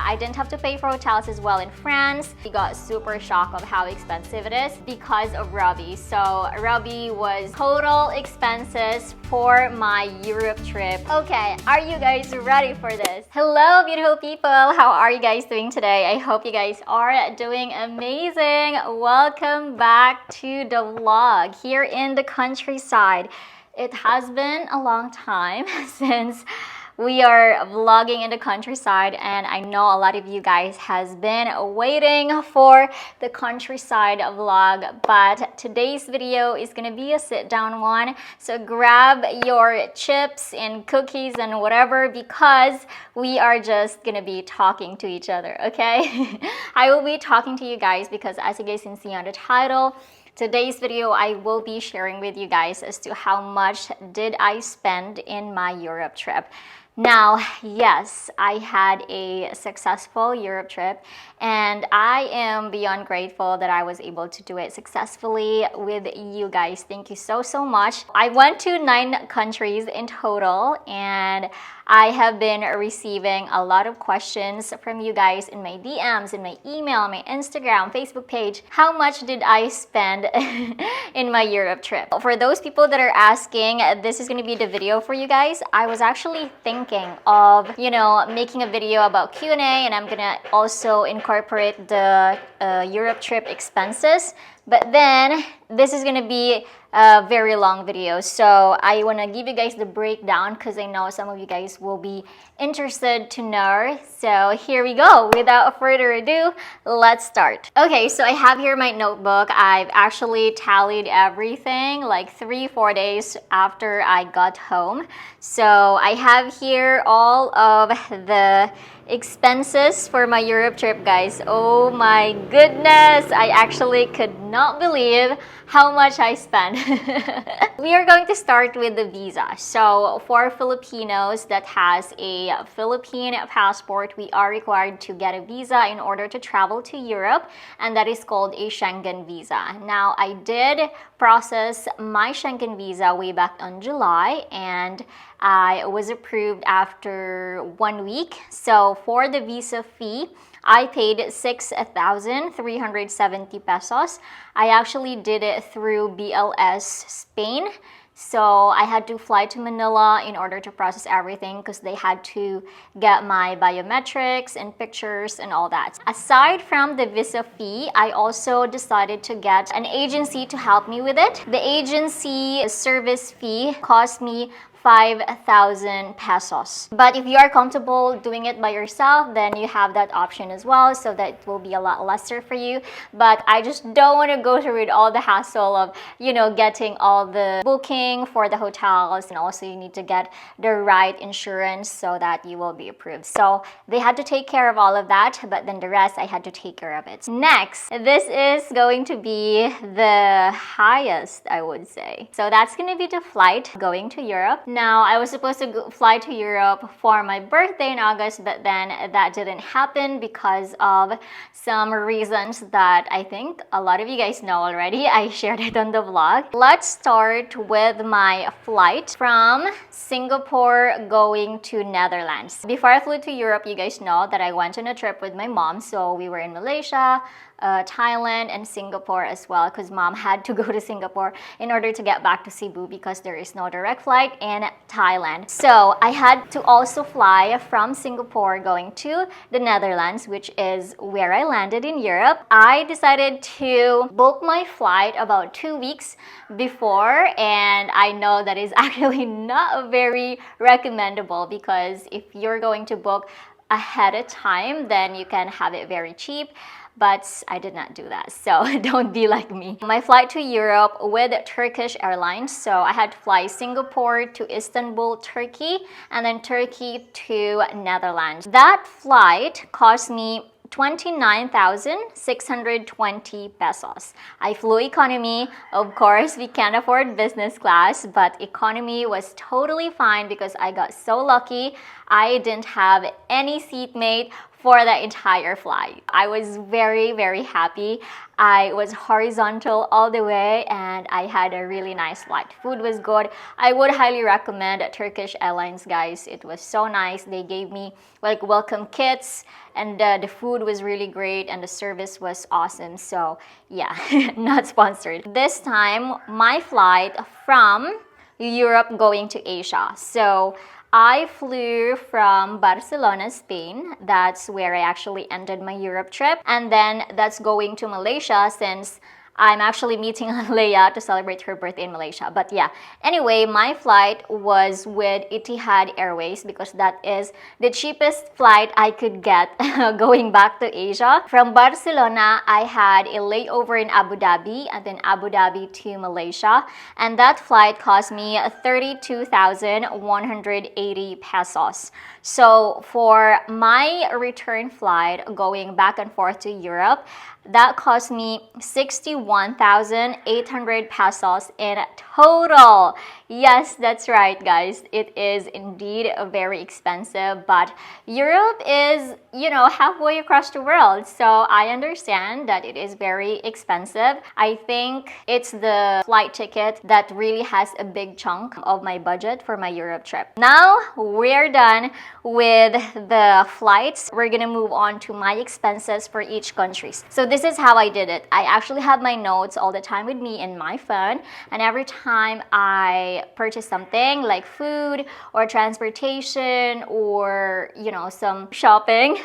I didn't have to pay for hotels as well in France. We got super shocked of how expensive it is because of Robbie. So Robbie was total expenses for my Europe trip. Okay, are you guys ready for this? Hello beautiful people, how are you guys doing today? I hope you guys are doing amazing. Welcome back to the vlog here in the countryside. It has been a long time since we are vlogging in the countryside, and I know a lot of you guys has been waiting for the countryside vlog, but today's video is gonna be a sit down one. So grab your chips and cookies and whatever, because we are just gonna be talking to each other, okay? I will be talking to you guys because, as you guys can see on the title, today's video I will be sharing with you guys as to how much did I spend in my Europe trip. Now, yes, I had a successful Europe trip, and I am beyond grateful that I was able to do it successfully with you guys. Thank you so much. I went to 9 countries in total, and I have been receiving a lot of questions from you guys in my DMs, in my email, my Instagram, Facebook page. How much did I spend in my Europe trip? For those people that are asking, this is going to be the video for you guys. I was actually thinking of, making a video about Q&A, and I'm going to also incorporate the Europe trip expenses. But then this is going to be a very long video, so I want to give you guys the breakdown because I know some of you guys will be interested to know. So here we go. Without further ado, let's start. Okay, so I have here my notebook. I've actually tallied everything like 3-4 days after I got home. So I have here all of the expenses for my Europe trip, guys. Oh my goodness, I actually could not believe how much I spent. We are going to start with the visa. So for Filipinos that has a Philippine passport, we are required to get a visa in order to travel to Europe, and that is called a Schengen visa. Now, I did process my Schengen visa way back in July, and I was approved after 1 week. So for the visa fee, I paid 6,370 pesos. I actually did it through BLS Spain. So I had to fly to Manila in order to process everything because they had to get my biometrics and pictures and all that. Aside from the visa fee, I also decided to get an agency to help me with it. The agency service fee cost me 5,000 pesos. But if you are comfortable doing it by yourself, then you have that option as well, so that it will be a lot lesser for you. But I just don't want to go through with all the hassle of, getting all the booking for the hotels, and also you need to get the right insurance so that you will be approved. So they had to take care of all of that, but then the rest I had to take care of it. Next, this is going to be the highest, I would say. So that's going to be the flight going to Europe. Now, I was supposed to fly to Europe for my birthday in August, but then that didn't happen because of some reasons that I think a lot of you guys know already. I shared it on the vlog. Let's start with my flight from Singapore going to Netherlands. Before I flew to Europe, you guys know that I went on a trip with my mom. So we were in Malaysia, Thailand, and Singapore as well, because mom had to go to Singapore in order to get back to Cebu because there is no direct flight in Thailand. So I had to also fly from Singapore going to the Netherlands, which is where I landed in Europe. I decided to book my flight about 2 weeks before, and I know that is actually not very recommendable, because if you're going to book ahead of time, then you can have it very cheap. But I did not do that, so don't be like me. My flight to Europe with Turkish Airlines, so I had to fly Singapore to Istanbul, Turkey, and then Turkey to Netherlands. That flight cost me 29,620 pesos. I flew economy. Of course, we can't afford business class, but economy was totally fine because I got so lucky. I didn't have any seatmate for the entire flight. I was very, very happy. I was horizontal all the way and I had a really nice flight. Food was good. I would highly recommend Turkish Airlines, guys. It was so nice. They gave me like welcome kits and the food was really great and the service was awesome. So yeah, not sponsored. This time, my flight from Europe going to Asia. So I flew from Barcelona, Spain. That's where I actually ended my Europe trip. And then that's going to Malaysia since I'm actually meeting Leia to celebrate her birthday in Malaysia. But yeah, anyway, my flight was with Etihad Airways because that is the cheapest flight I could get going back to Asia. From Barcelona, I had a layover in Abu Dhabi and then Abu Dhabi to Malaysia. And that flight cost me 32,180 pesos. So for my return flight going back and forth to Europe, that cost me 61,800 pesos in total. Yes, that's right, guys. It is indeed very expensive, but Europe is, halfway across the world. So I understand that it is very expensive. I think it's the flight ticket that really has a big chunk of my budget for my Europe trip. Now we're done with the flights. We're gonna move on to my expenses for each country. So this is how I did it. I actually have my notes all the time with me in my phone, and every time I purchase something like food or transportation or some shopping,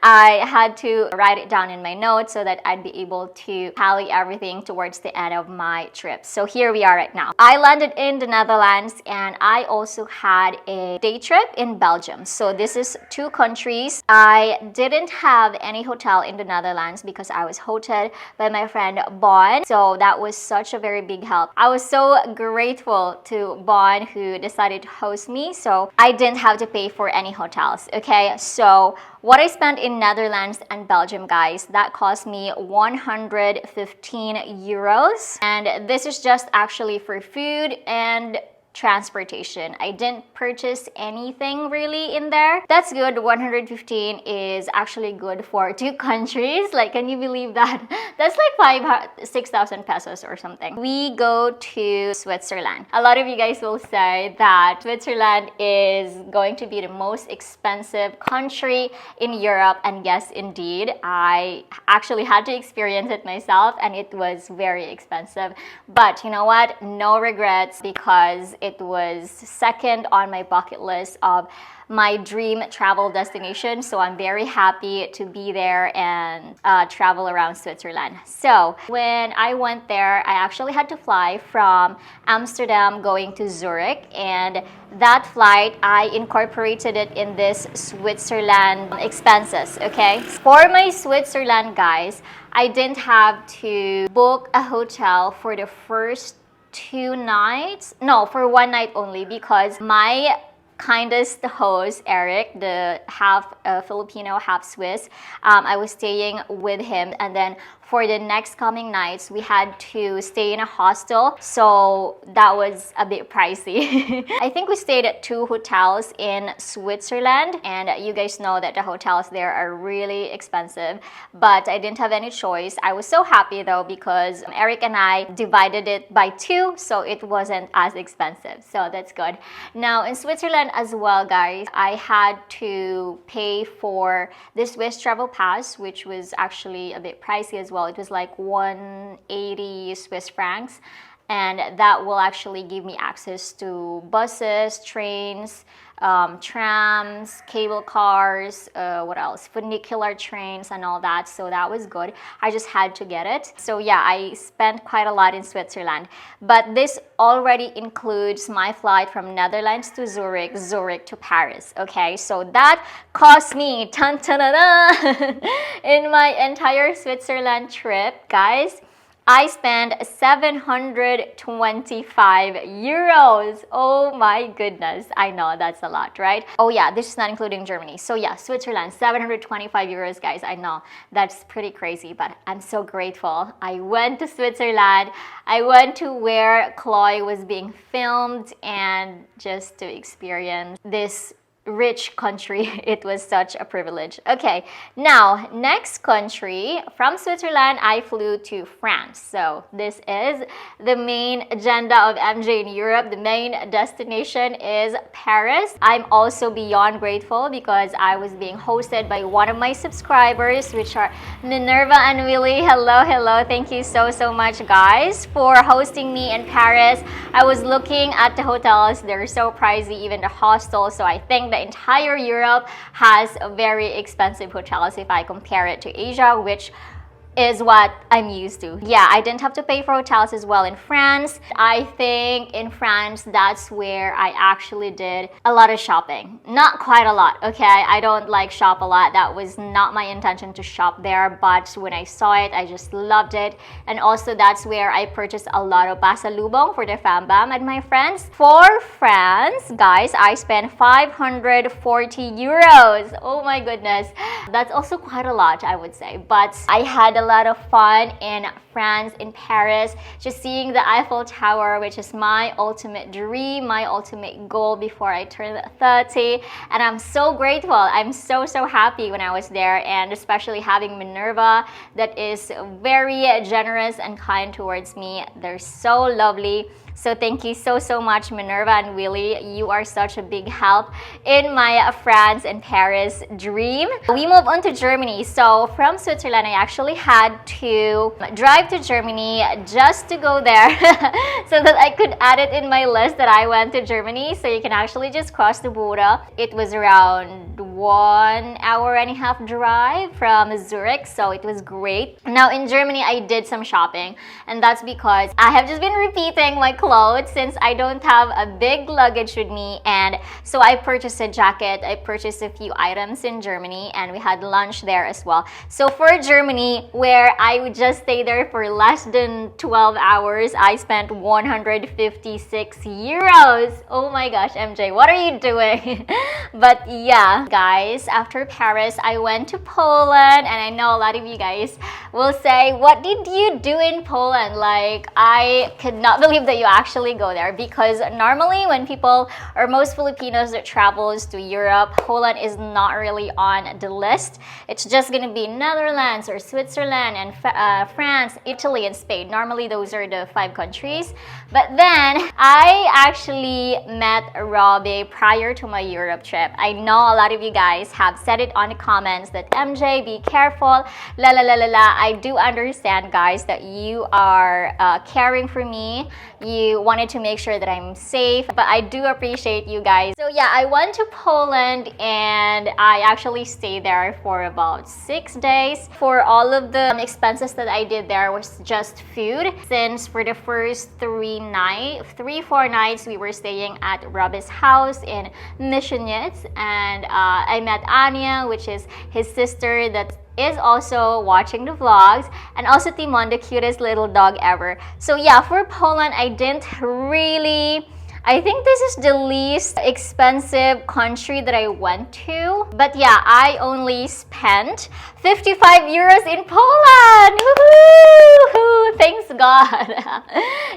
I had to write it down in my notes so that I'd be able to tally everything towards the end of my trip. So here we are right now. I landed in the Netherlands and I also had a day trip in Belgium. So this is two countries. I didn't have any hotel in the Netherlands because I was hosted by my friend Bon. So that was such a very big help. I was so grateful to Bon who decided to host me. So I didn't have to pay for any hotels. Okay, so what I spent in Netherlands and Belgium, guys, that cost me 115 euros. And this is just actually for food and transportation. I didn't purchase anything really in there. That's good. 115 is actually good for two countries. Like, can you believe that? That's like 6,000 pesos or something. We go to Switzerland. A lot of you guys will say that Switzerland is going to be the most expensive country in Europe. And yes, indeed, I actually had to experience it myself and it was very expensive. But you know what? No regrets because it was second on my bucket list of my dream travel destination. So I'm very happy to be there and travel around Switzerland. So when I went there, I actually had to fly from Amsterdam going to Zurich. And that flight, I incorporated it in this Switzerland expenses, okay? For my Switzerland, guys, I didn't have to book a hotel for the first 2 nights. No, for 1 night only because my kindest host, Eric, the half Filipino, half Swiss, I was staying with him. And then for the next coming nights, we had to stay in a hostel. So that was a bit pricey. I think we stayed at 2 hotels in Switzerland. And you guys know that the hotels there are really expensive. But I didn't have any choice. I was so happy though because Eric and I divided it by 2. So it wasn't as expensive. So that's good. Now in Switzerland as well, guys, I had to pay for the Swiss Travel Pass, which was actually a bit pricey as well. It was like 180 Swiss francs, and that will actually give me access to buses, trains, trams, cable cars, what else? Funicular trains and all that. So that was good. I just had to get it. So yeah, I spent quite a lot in Switzerland. But this already includes my flight from Netherlands to Zurich, Zurich to Paris. Okay, so that cost me in my entire Switzerland trip, guys, I spent 725 euros. Oh my goodness. I know that's a lot, right? Oh yeah, this is not including Germany. So yeah, Switzerland, 725 euros, guys. I know that's pretty crazy, but I'm so grateful. I went to Switzerland. I went to where Chloe was being filmed and just to experience this rich country. It was such a privilege. Okay, now next country, from Switzerland I flew to France. So this is the main agenda of MJ in Europe. The main destination is Paris. I'm also beyond grateful because I was being hosted by one of my subscribers, which are Minerva and Willie. Hello, hello. Thank you so much, guys, for hosting me in Paris. I was looking at the hotels. They're so pricey, even the hostels. So I think the entire Europe has very expensive hotels if I compare it to Asia, which is what I'm used to. Yeah, I didn't have to pay for hotels as well in France. I think in France, that's where I actually did a lot of shopping. Not quite a lot, okay? I don't like shop a lot. That was not my intention to shop there, but when I saw it, I just loved it. And also that's where I purchased a lot of pasalubong for the fam-bam and my friends. For France, guys, I spent 540 euros. Oh my goodness. That's also quite a lot, I would say. But I had a lot of fun in France, in Paris, just seeing the Eiffel Tower, which is my ultimate dream, my ultimate goal before I turn 30. And I'm so grateful. I'm so happy when I was there, and especially having Minerva that is very generous and kind towards me. They're so lovely. So thank you so much, Minerva and Willie. You are such a big help in my France and Paris dream. We move on to Germany. So from Switzerland, I actually had to drive to Germany just to go there so that I could add it in my list that I went to Germany. So you can actually just cross the border. It was around 1.5 hour drive from Zurich, so it was great. Now in Germany, I did some shopping, and that's because I have just been repeating my clothes since I don't have a big luggage with me. And so I purchased a jacket, I purchased a few items in Germany, and we had lunch there as well. So for Germany, where I would just stay there for less than 12 hours, I spent 156 euros. Oh my gosh, MJ, what are you doing? But yeah, guys, after Paris, I went to Poland, and I know a lot of you guys will say, what did you do in Poland? Like, I could not believe that you actually go there, because normally when people, or most Filipinos that travels to Europe, Poland is not really on the list. It's just gonna be Netherlands or Switzerland and France, Italy, and Spain. Normally those are the 5 countries. But then I actually met Robbie prior to my Europe trip. I know a lot of you guys have said it on the comments that MJ, be careful, la la la la la. I do understand, guys, that you are caring for me. You wanted to make sure that I'm safe, but I do appreciate you guys. So yeah, I went to Poland and I actually stayed there for about 6 days. For all of the expenses that I did there was just food, since for the first 4 nights we were staying at Robbie's house in Missionitz, and I met Anya, which is his sister that is also watching the vlogs, and also Timon, the cutest little dog ever. So yeah, for Poland, I didn't really... I think this is the least expensive country that I went to. But yeah, I only spent 55 euros in Poland! Woohoo! Thanks God!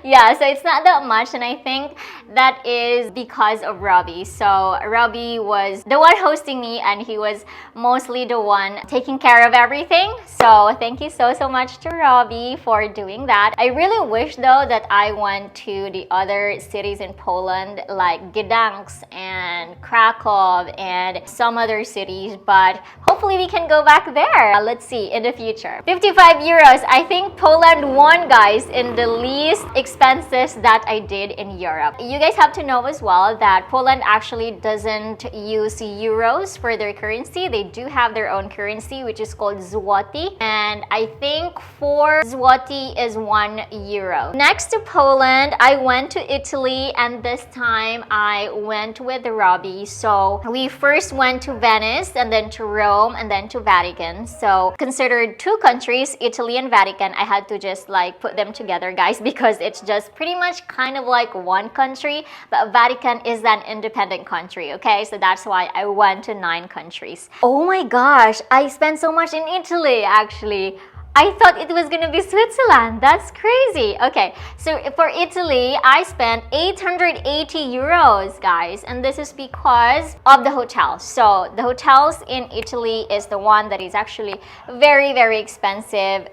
Yeah, so it's not that much, and I think that is because of Robbie. So Robbie was the one hosting me, and he was mostly the one taking care of everything. So thank you so much to Robbie for doing that. I really wish though that I went to the other cities in Poland, like Gdansk and Krakow and some other cities, but hopefully we can go back there. Let's see in the future. 55 euros. I think Poland won, guys, in the least expenses that I did in Europe. You guys have to know as well that Poland actually doesn't use euros for their currency. They do have their own currency, which is called zloty, and I think 4 zloty is 1 euro. Next to Poland, I went to Italy, and this time I went with Robbie. So we first went to Venice, and then to Rome, and then to Vatican. So considered 2 countries, Italy and Vatican. I had to just like put them together, guys, because it's just pretty much kind of like one country, but Vatican is an independent country, okay? So that's why I went to 9 countries. Oh my gosh, I spent so much in Italy, actually. I thought it was gonna be Switzerland. That's crazy. Okay, so for Italy, I spent 880 euros, guys, and this is because of the hotels. So the hotels in Italy is the one that is actually very, very expensive.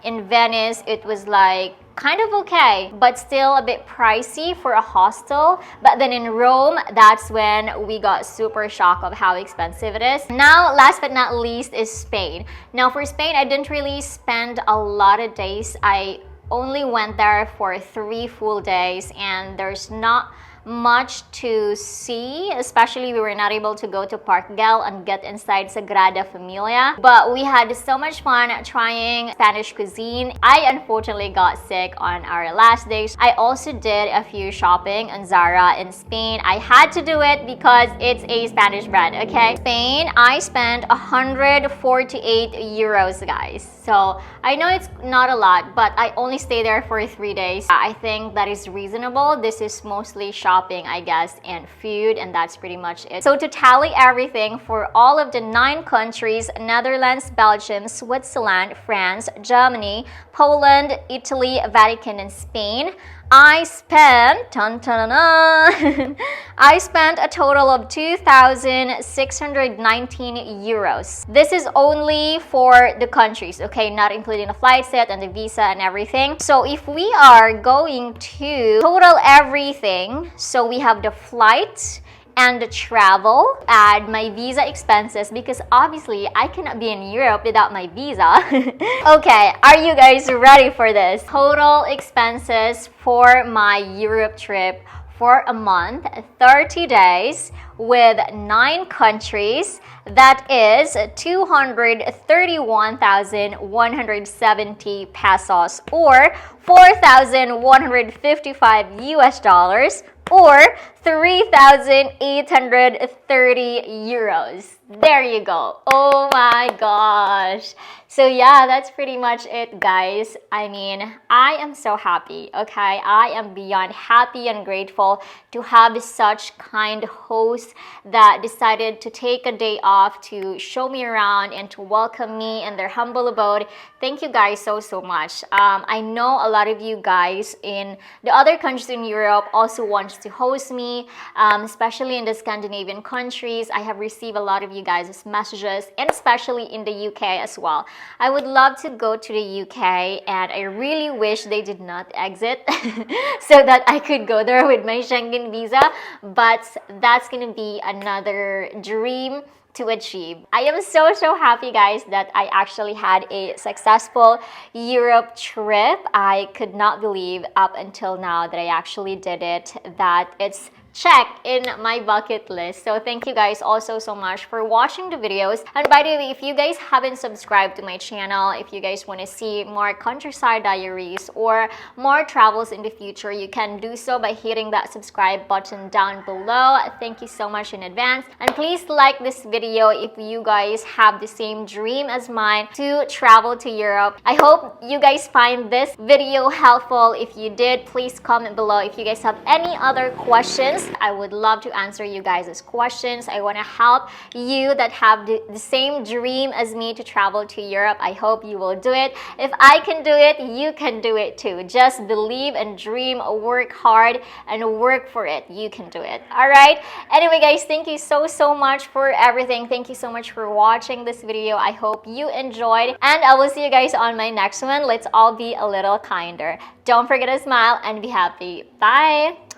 In Venice, it was like kind of okay, but still a bit pricey for a hostel. But then in Rome, that's when we got super shocked of how expensive it is. Now, last but not least is Spain. Now for Spain, I didn't really spend a lot of days. I only went there for 3 full days, and there's not much to see, especially we were not able to go to Park Güell and get inside Sagrada Familia, but we had so much fun trying Spanish cuisine. I unfortunately got sick on our last days. I also did a few shopping on Zara in Spain. I had to do it because it's a Spanish brand, okay? Spain, I spent 148 euros, guys. So I know it's not a lot, but I only stayed there for 3 days. I think that is reasonable. This is mostly shopping, I guess, and food, and that's pretty much it. So to tally everything for all of the 9 countries, Netherlands, Belgium, Switzerland, France, Germany, Poland, Italy, Vatican, and Spain, I spent I spent a total of 2,619 euros. This is only for the countries, okay, not including the flight set and the visa and everything. So if we are going to total everything, so we have the flight and the travel, add my visa expenses, because obviously I cannot be in Europe without my visa. Okay, are you guys ready for this? Total expenses for my Europe trip for a month, 30 days with 9 countries. That is 231,170 pesos, or 4,155 US dollars, or 3,830 euros. There you go. Oh my gosh. So yeah, that's pretty much it, guys. I mean, I am so happy, okay? I am beyond happy and grateful to have such kind hosts that decided to take a day off to show me around and to welcome me in their humble abode. Thank you guys so much. I know a lot of you guys in the other countries in Europe also want to host me, especially in the Scandinavian countries. I have received a lot of you guys' messages, and especially in the UK as well. I would love to go to the UK, and I really wish they did not exit so that I could go there with my Schengen visa, but that's gonna be another dream to achieve. I am so happy, guys, that I actually had a successful Europe trip. I could not believe up until now that I actually did it, that it's check in my bucket list. So thank you guys also so much for watching the videos. And by the way, if you guys haven't subscribed to my channel, if you guys want to see more countryside diaries or more travels in the future, you can do so by hitting that subscribe button down below. Thank you so much in advance. And please like this video if you guys have the same dream as mine to travel to Europe. I hope you guys find this video helpful. If you did, please comment below. If you guys have any other questions, I would love to answer you guys' questions. I want to help you that have the same dream as me to travel to Europe. I hope you will do it. If I can do it, you can do it too. Just believe and dream, work hard, and work for it. You can do it. Alright? Anyway, guys, thank you so much for everything. Thank you so much for watching this video. I hope you enjoyed, and I will see you guys on my next one. Let's all be a little kinder. Don't forget to smile and be happy. Bye!